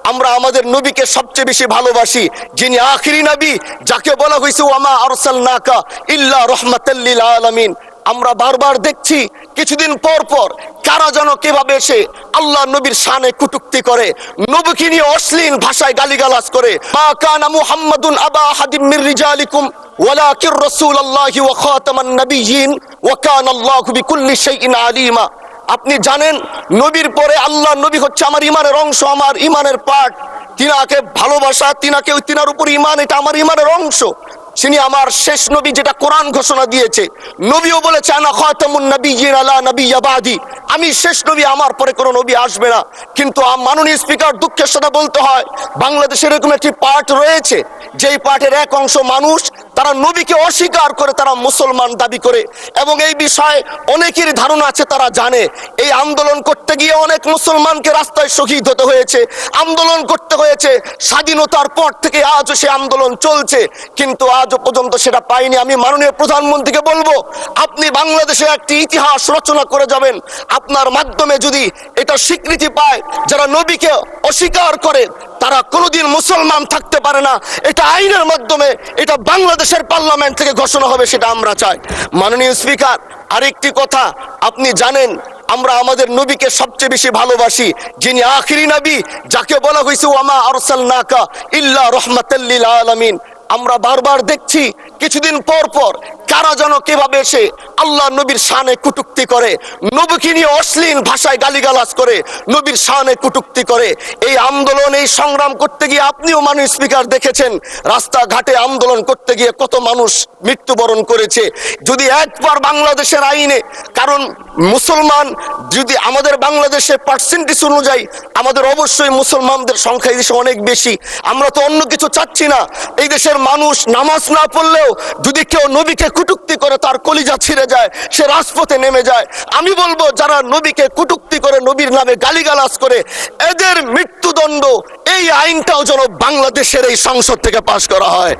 আমরা আমাদের নবীকে সবচেয়ে বেশি ভালোবাসি, যিনি আখিরি নবী, যাকে বলা হয়েছে ওয়ামা আরসালনাকা ইল্লা রাহমাতাল লিল আলামিন। আমরা বারবার দেখছি কিছুদিন পর পর কারা যেন কিভাবে এসে আল্লাহ নবীর শানে কটূক্তি করে, নবীকে নিয়ে অশ্লীল ভাষায় গালিগালাজ করে। মা কানা মুহাম্মাদুন আবা আহাদিম মির রিজালিকুম ওয়ালাকির রাসূলুল্লাহি ওয়া খাতামান নাবিয়্যিন ওয়া কানা আল্লাহু বিকুল্লি শাইইন আলিমা। আপনি জানেন নবীর পরে আল্লাহ নবী হচ্ছে আমার ইমানের অংশ, আমার ইমানের পার্ট। তিনাকে ভালোবাসা, তিনার উপর ইমান, এটা আমার ইমানের অংশ। তিনি আমার শেষ নবী, যেটা কোরআন ঘোষণা দিয়েছে। নবীও বলেছে আনা খাতামুন নাবিয়্যিন আলা নাবিয়্যা বাদি, আমি শেষ নবী, আমার পরে কোনো নবী আসবে না। কিন্তু মাননীয় স্পিকার, দুঃখের সাথে বলতে হয় বাংলাদেশে এরকম একটি পার্ট রয়েছে, যেই পার্টের এক অংশ মানুষ তারা নবীকে অস্বীকার করে, তারা মুসলমান দাবি করে। এবং এই বিষয়ে অনেকের ধারণা আছে, তারা জানে এই আন্দোলন করতে গিয়ে অনেক মুসলমানকে রাস্তায় শহীদ হতে হয়েছে, আন্দোলন করতে হয়েছে। স্বাধীনতার পর থেকে আজও সে আন্দোলন চলছে, কিন্তু আজও পর্যন্ত সেটা পাইনি। আমি মাননীয় প্রধানমন্ত্রীকে বলবো, আপনি বাংলাদেশে একটি ইতিহাস রচনা করে যাবেন। আপনার মাধ্যমে যদি এটা স্বীকৃতি পায়, যারা নবীকে অস্বীকার করে তারা কোনোদিন মুসলমান থাকতে পারে না, এটা আইনের মাধ্যমে, এটা বাংলাদেশের পার্লামেন্ট থেকে ঘোষণা হবে, সেটা আমরা চাই। মাননীয় স্পিকার, আরেকটি কথা, আপনি জানেন আমরা আমাদের নবীকে সবচেয়ে বেশি ভালোবাসি, যিনি আখিরি নবী, যাকে বলা হয়েছে ওয়ামা আরসালনাকা ইল্লা রাহমাতাল লিল আলামিন। আমরা বারবার দেখছি কিছুদিন পর পর কারা যেন কিভাবে এসে আল্লাহ নবীর শানে কটূক্তি করে, নবীকে নিয়ে অশ্লীল ভাষায় গালিগালাজ করে, নবীর শানে কটূক্তি করে। এই আন্দোলন, এই সংগ্রাম করতে গিয়ে আপনিও মাননীয় স্পিকার দেখেছেন, রাস্তাঘাটে আন্দোলন করতে গিয়ে কত মানুষ মৃত্যুবরণ করেছে। যদি একবার বাংলাদেশের আইনে, কারণ মুসলমান যদি আমাদের বাংলাদেশের পার্সেন্টেজ অনুযায়ী আমাদের অবশ্যই মুসলমানদের সংখ্যা এই দেশে অনেক বেশি। আমরা তো অন্য কিছু চাচ্ছি না। এই দেশের মানুষ নামাজ না পড়লেও যদি কেউ নবীকে কটূক্তি করে, তার কলিজা ছিঁড়ে যায়, সে রাজপথে নেমে যায়। আমি বলবো, যারা নবীকে কটূক্তি করে, নবীর নামে গালিগালাজ করে, এদের মৃত্যুদণ্ড, এই আইনটাও যেন বাংলাদেশের এই সংসদ থেকে পাশ করা হয়।